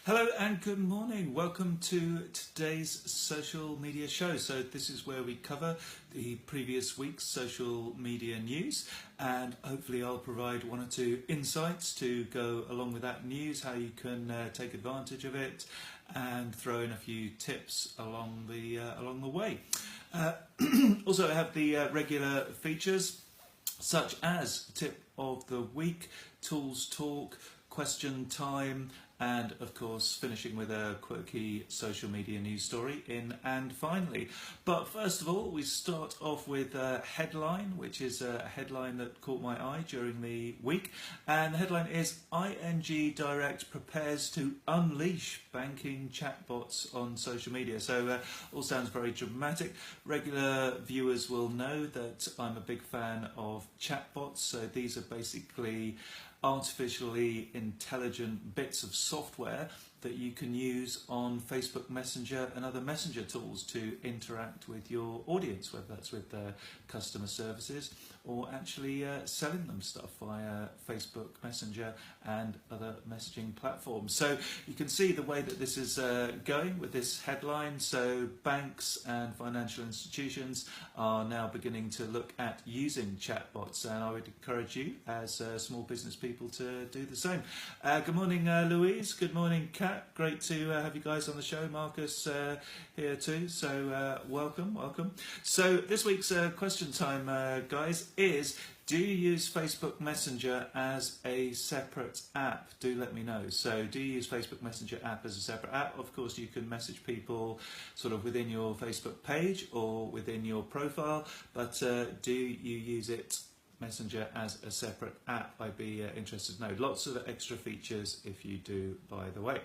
Hello and good morning. Welcome to today's social media show. So this is where we cover the previous week's social media news, and hopefully I'll provide one or two insights to go along with that news, how you can take advantage of it, and throw in a few tips along the way. Also, I have the regular features such as tip of the week, tools talk, question time, and of course finishing with a quirky social media news story in and finally. But first of all, we start off with a headline, which is a headline that caught my eye during the week, and the headline is ING Direct prepares to unleash banking chatbots on social media. So all sounds very dramatic. Regular viewers will know that I'm a big fan of chatbots. So these are basically artificially intelligent bits of software that you can use on Facebook Messenger and other messenger tools to interact with your audience, whether that's with customer services or actually selling them stuff via Facebook Messenger and other messaging platforms. So you can see the way that this is going with this headline. So banks and financial institutions are now beginning to look at using chatbots, and I would encourage you as small business people to do the same. Good morning, Louise. Good morning, Kat. Great to have you guys on the show. Marcus here too. So welcome. So this week's question time, guys, is: do you use Facebook Messenger as a separate app? Do let me know. So do you use Facebook Messenger app as a separate app? Of course, you can message people sort of within your Facebook page or within your profile, but do you use it Messenger as a separate app? I'd be interested to know. Lots of extra features if you do, by the way.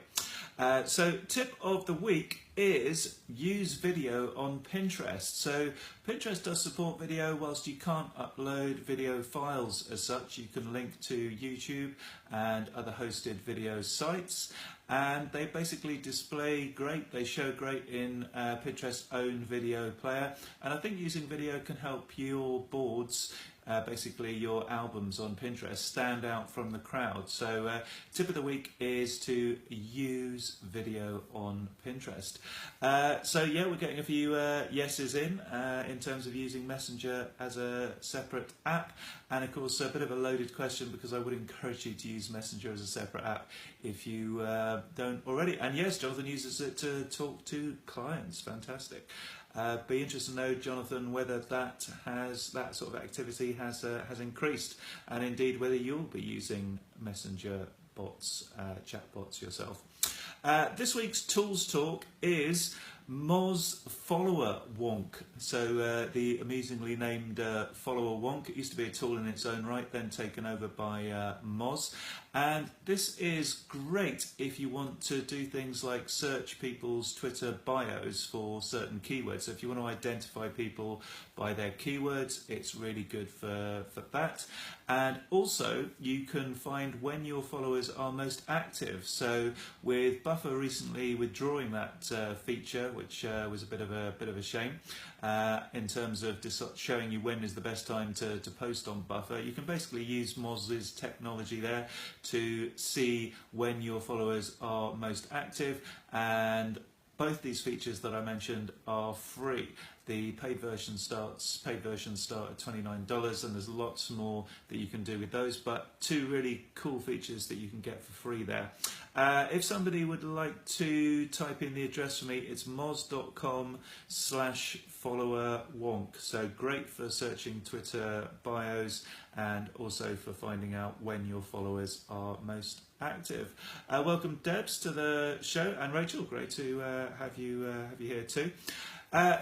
So tip of the week is use video on Pinterest. So Pinterest does support video. Whilst you can't upload video files as such, you can link to YouTube and other hosted video sites, and they basically display great, they show great in Pinterest's own video player, and I think using video can help your boards, basically your albums on Pinterest, stand out from the crowd. So tip of the week is to use video on Pinterest. So yeah, we're getting a few yeses in terms of using Messenger as a separate app, and of course a bit of a loaded question, because I would encourage you to use Messenger as a separate app if you don't already. And yes, Jonathan uses it to talk to clients. Fantastic. Be interested to know, Jonathan, whether that sort of activity has increased, and indeed whether you'll be using Messenger bots, chatbots yourself. This week's tools talk is Moz Follower Wonk. So the amusingly named Follower Wonk, it used to be a tool in its own right, then taken over by Moz. And this is great if you want to do things like search people's Twitter bios for certain keywords. So if you want to identify people by their keywords, it's really good for that. And also you can find when your followers are most active. So with Buffer recently withdrawing that feature, which was a bit of a shame in terms of showing you when is the best time to post on Buffer, you can basically use Moz's technology there to see when your followers are most active, and both these features that I mentioned are free. The paid versions start at $29, and there's lots more that you can do with those, but two really cool features that you can get for free there. If somebody would like to type in the address for me, it's moz.com/followerwonk. So great for searching Twitter bios and also for finding out when your followers are most active. Welcome, Debs, to the show, and Rachel, great to have you here too.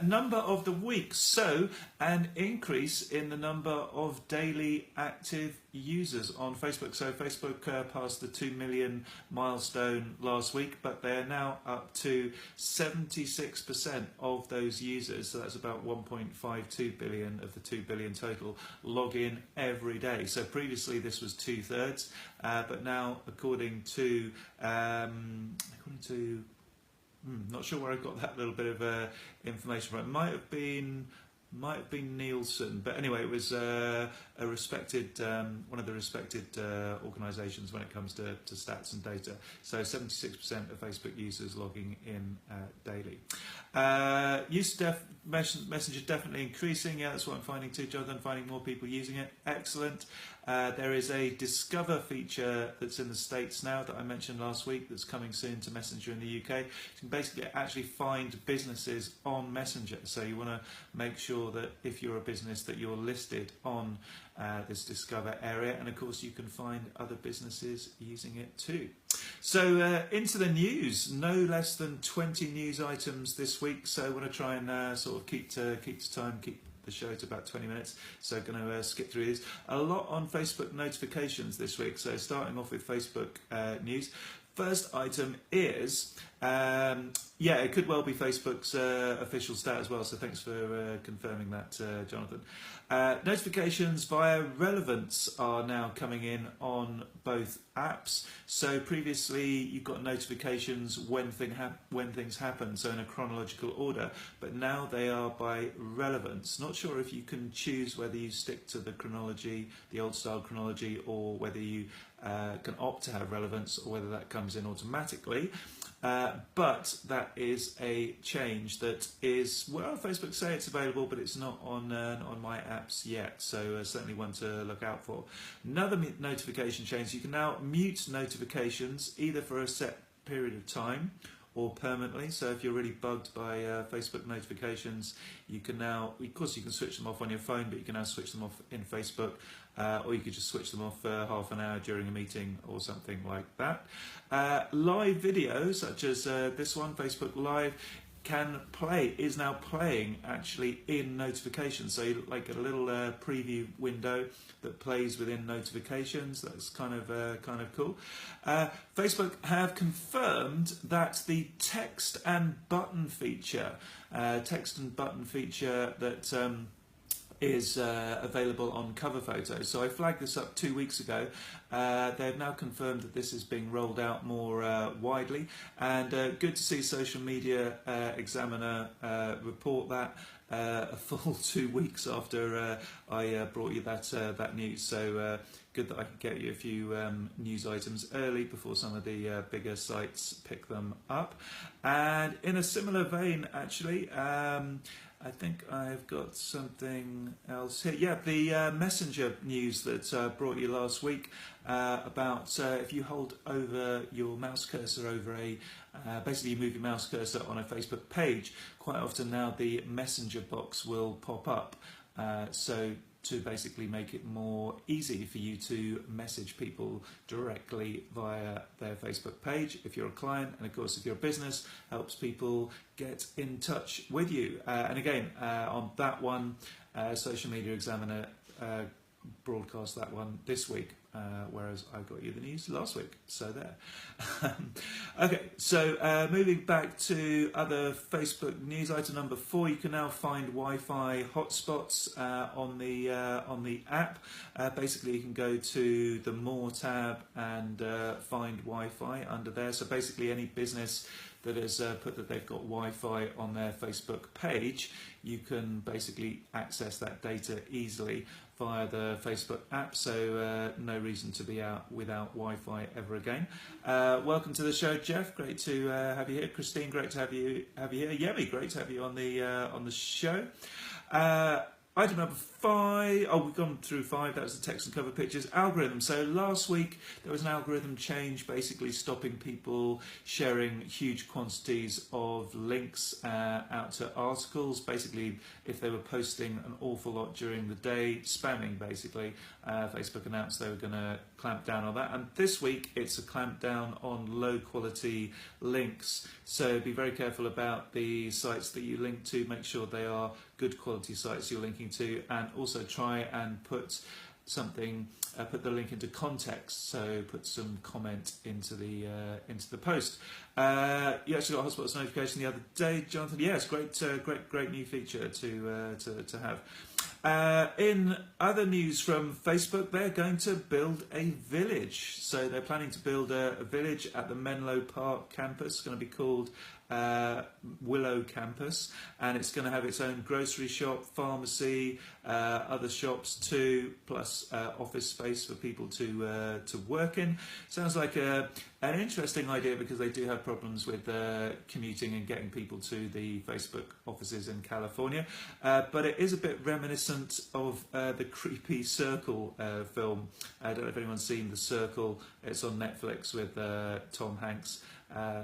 Number of the week. So an increase in the number of daily active users on Facebook. So Facebook passed the 2 million milestone last week, but they are now up to 76% of those users. So that's about 1.52 billion of the 2 billion total log in every day. So previously this was 2/3, but now according to not sure where I got that little bit of information from. It might have been might have been Nielsen, but anyway, it was a respected, one of the respected organisations when it comes to stats and data. So 76% of Facebook users logging in daily. Use of Messenger definitely increasing. Yeah, that's what I'm finding too, Jonathan. Finding more people using it. Excellent. There is a Discover feature that's in the States now that I mentioned last week that's coming soon to Messenger in the UK. You can basically actually find businesses on Messenger. So you want to make sure that if you're a business that you're listed on this Discover area, and of course you can find other businesses using it too. So into the news, no less than 20 news items this week. So I want to try and sort of keep to time, keep the show to about 20 minutes, so going to skip through these. A lot on Facebook notifications this week, so starting off with Facebook news. First item is, yeah, it could well be Facebook's official stat as well, so thanks for confirming that, Jonathan. Notifications via relevance are now coming in on both apps. So previously you got notifications when things happen, so in a chronological order, but now they are by relevance. Not sure if you can choose whether you stick to the chronology, the old style chronology, or whether you can opt to have relevance, or whether that comes in automatically. But that is a change that is, well, Facebook say it's available, but it's not on my apps yet, so certainly one to look out for. Another notification change, you can now mute notifications either for a set period of time or permanently. So if you're really bugged by Facebook notifications, you can now, of course you can switch them off on your phone, but you can now switch them off in Facebook, or you could just switch them off for half an hour during a meeting or something like that. Live video, such as this one, Facebook Live, is now playing actually in notifications. So you like a little preview window that plays within notifications. That's kind of cool. Facebook have confirmed that the text and button feature that is available on cover photos. So I flagged this up 2 weeks ago. They've now confirmed that this is being rolled out more widely, and good to see Social Media Examiner report that a full 2 weeks after I brought you that news. So good that I could get you a few news items early before some of the bigger sites pick them up. And in a similar vein, actually, I think I've got something else here. Yeah, the Messenger news that brought you last week about if you hold over your mouse cursor over basically you move your mouse cursor on a Facebook page, quite often now the Messenger box will pop up. So to basically make it more easy for you to message people directly via their Facebook page if you're a client, and of course if you're a business, helps people get in touch with you. And again, on that one, Social Media Examiner broadcast that one this week, whereas I got you the news last week. So there. Okay, so moving back to other Facebook news, item number 4, you can now find Wi-Fi hotspots on the app. Basically, you can go to the More tab and find Wi-Fi under there. So basically, any business that has put that they've got Wi-Fi on their Facebook page, you can basically access that data easily via the Facebook app, so no reason to be out without Wi-Fi ever again. Welcome to the show, Jeff. Great to have you here. Christine, great to have you here. Yemi, great to have you on the show. Item number 5. Oh, we've gone through 5. That was the text and cover pictures. Algorithm. So last week there was an algorithm change, basically stopping people sharing huge quantities of links out to articles. Basically, if they were posting an awful lot during the day, spamming basically, Facebook announced they were going to clamp down on that. And this week it's a clamp down on low quality links. So be very careful about the sites that you link to. Make sure they are good quality sites you're linking to, and also try and put something, put the link into context. So put some comment into the post. You actually got a hotspots notification the other day, Jonathan. Yes, great new feature to have. In other news from Facebook, they're going to build a village. So they're planning to build a village at the Menlo Park campus. It's going to be called Willow campus, and it's going to have its own grocery shop, pharmacy, other shops too, plus office space for people to work in. Sounds like an interesting idea, because they do have problems with commuting and getting people to the Facebook offices in California. But it is a bit reminiscent of the Creepy Circle film. I don't know if anyone's seen The Circle. It's on Netflix with Tom Hanks.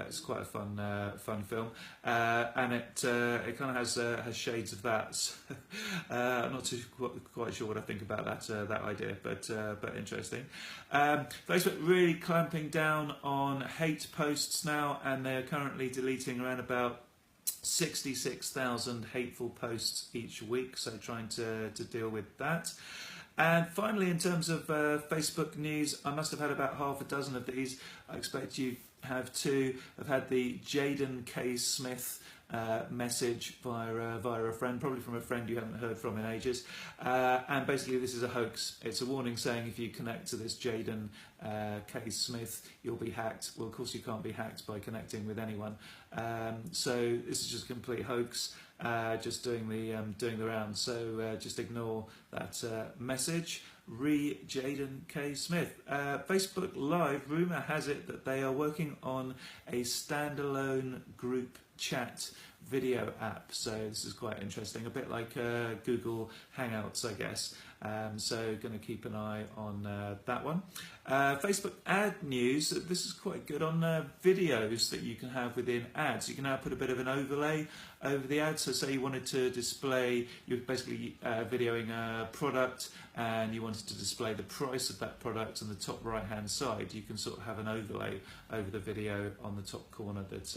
It's quite a fun film, and it kind of has shades of that. So, I'm not too quite sure what I think about that idea, but interesting. Facebook really clamping down on hate posts now, and they're currently deleting around about 66,000 hateful posts each week. So trying to deal with that. And finally, in terms of Facebook news, I must have had about half a dozen of these. I expect you have too. I've had the Jaden K. Smith message via a friend, probably from a friend you haven't heard from in ages. And basically this is a hoax. It's a warning saying if you connect to this Jaden K. Smith, you'll be hacked. Well, of course you can't be hacked by connecting with anyone. So this is just a complete hoax. Just doing the rounds, so just ignore that message. Jaden K. Smith. Facebook Live, rumour has it that they are working on a standalone group chat video app, so this is quite interesting, a bit like Google Hangouts, I guess. So going to keep an eye on that one. Facebook ad news, this is quite good on videos that you can have within ads. You can now put a bit of an overlay over the ad. So say you wanted to display, you're basically videoing a product and you wanted to display the price of that product on the top right hand side, you can sort of have an overlay over the video on the top corner that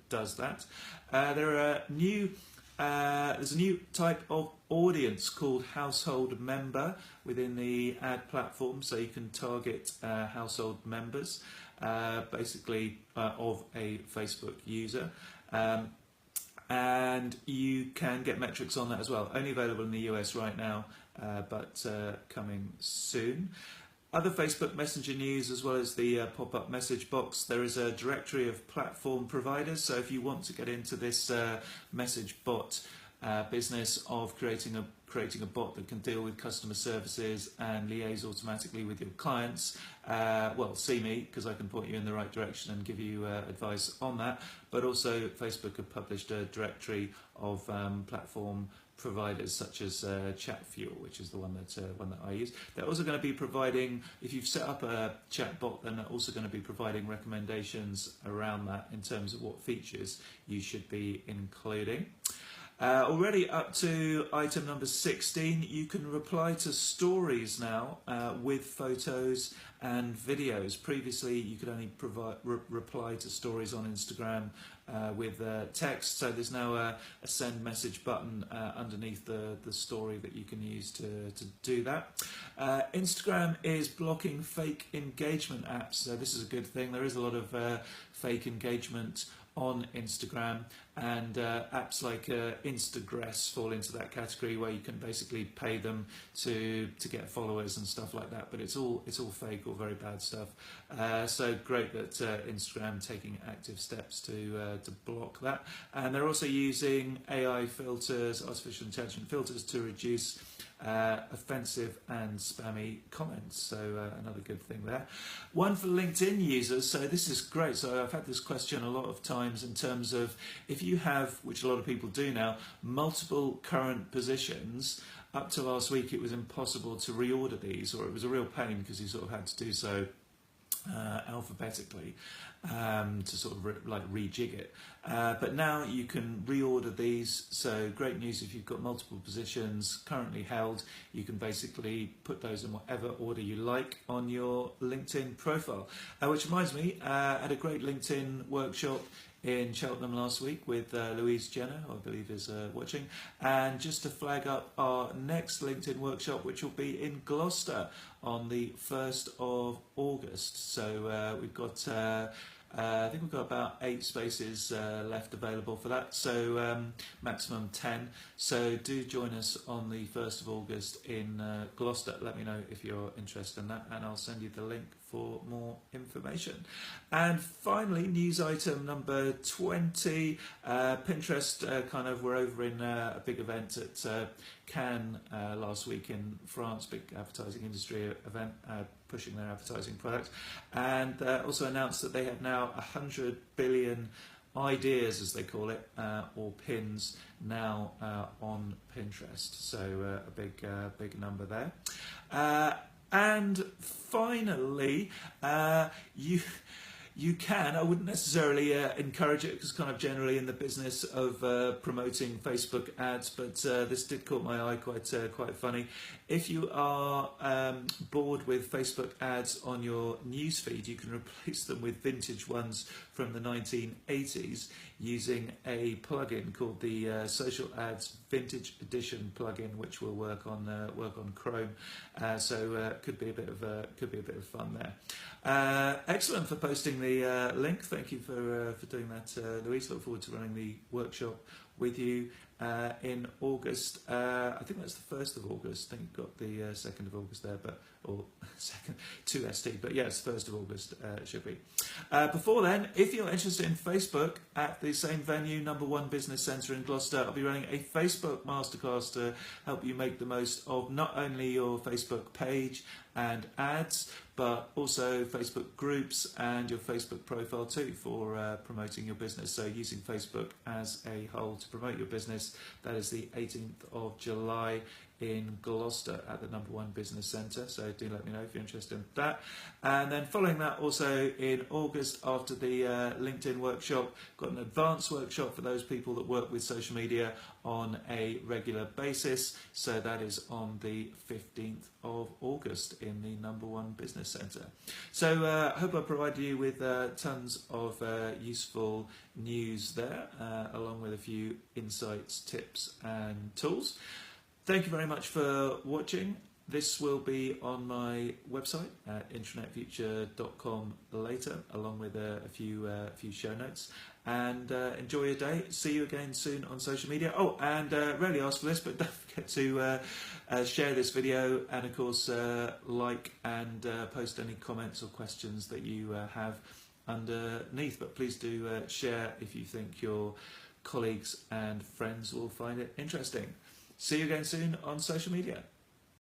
does that. There's a new type of audience called household member within the ad platform, so you can target household members, basically of a Facebook user. And you can get metrics on that as well. Only available in the US right now, but coming soon. Other Facebook Messenger news, as well as the pop-up message box, there is a directory of platform providers. So if you want to get into this message bot business of creating a bot that can deal with customer services and liaise automatically with your clients, well, see me, because I can point you in the right direction and give you advice on that. But also Facebook have published a directory of platform providers such as ChatFuel, which is the one that I use. They're also going to be providing, if you've set up a chat bot, then they're also going to be providing recommendations around that in terms of what features you should be including. Already up to item number 16, you can reply to stories now with photos and videos. Previously, you could only reply to stories on Instagram with text, so there's now a send message button underneath the story that you can use to do that. Instagram is blocking fake engagement apps, so this is a good thing. There is a lot of fake engagement on Instagram, and apps like Instagress fall into that category, where you can basically pay them to get followers and stuff like that, but it's all fake or very bad stuff. So great that Instagram taking active steps to block that. And they're also using AI filters, artificial intelligence filters, to reduce offensive and spammy comments, so another good thing there. One for LinkedIn users, so this is great. So I've had this question a lot of times in terms of, if you have, which a lot of people do now, multiple current positions. Up to last week it was impossible to reorder these, or it was a real pain because you sort of had to do so alphabetically to sort of rejig it, but now you can reorder these. So great news if you've got multiple positions currently held, you can basically put those in whatever order you like on your LinkedIn profile. Which reminds me, I had a great LinkedIn workshop in Cheltenham last week with Louise Jenner, who I believe is watching, and just to flag up our next LinkedIn workshop, which will be in Gloucester on the 1st of August. So we've got I think we've got about 8 spaces left available for that, so maximum 10. So do join us on the 1st of August in Gloucester. Let me know if you're interested in that, and I'll send you the link for more information. And finally, news item number 20, Pinterest we're over in a big event at Cannes last week in France, big advertising industry event, pushing their advertising products, and also announced that they have now 100 billion ideas, as they call it, or pins now on Pinterest. So a big number there. And finally, you can, I wouldn't necessarily encourage it, because kind of generally in the business of promoting Facebook ads, but this did caught my eye, quite funny. If you are bored with Facebook ads on your newsfeed, you can replace them with vintage ones from the 1980s using a plugin called the Social Ads Vintage Edition plugin, which will work on Chrome. So could be a bit of fun there. Excellent for posting the link. Thank you for doing that, Louise. Look forward to running the workshop with you in August. I think that's the 1st of August. I think you've got the 2nd of August there, or 2ST, but yeah, it's the 1st of August, it should be. Before then, if you're interested in Facebook, at the same venue, Number One Business Centre in Gloucester, I'll be running a Facebook Masterclass to help you make the most of not only your Facebook page and ads, but also Facebook groups and your Facebook profile too for promoting your business. So using Facebook as a whole to promote your business. That is the 18th of July in Gloucester at the Number One Business Centre. So do let me know if you're interested in that. And then following that, also in August, after the LinkedIn workshop, got an advanced workshop for those people that work with social media on a regular basis. So that is on the 15th of August in the Number One Business Centre. So I hope I provided you with tons of useful news there, along with a few insights, tips and tools. Thank you very much for watching. This will be on my website at intranetfuture.com later, along with a few show notes. And enjoy your day. See you again soon on social media. Oh, and rarely ask for this, but don't forget to share this video, and of course like and post any comments or questions that you have underneath. But please do share if you think your colleagues and friends will find it interesting. See you again soon on social media.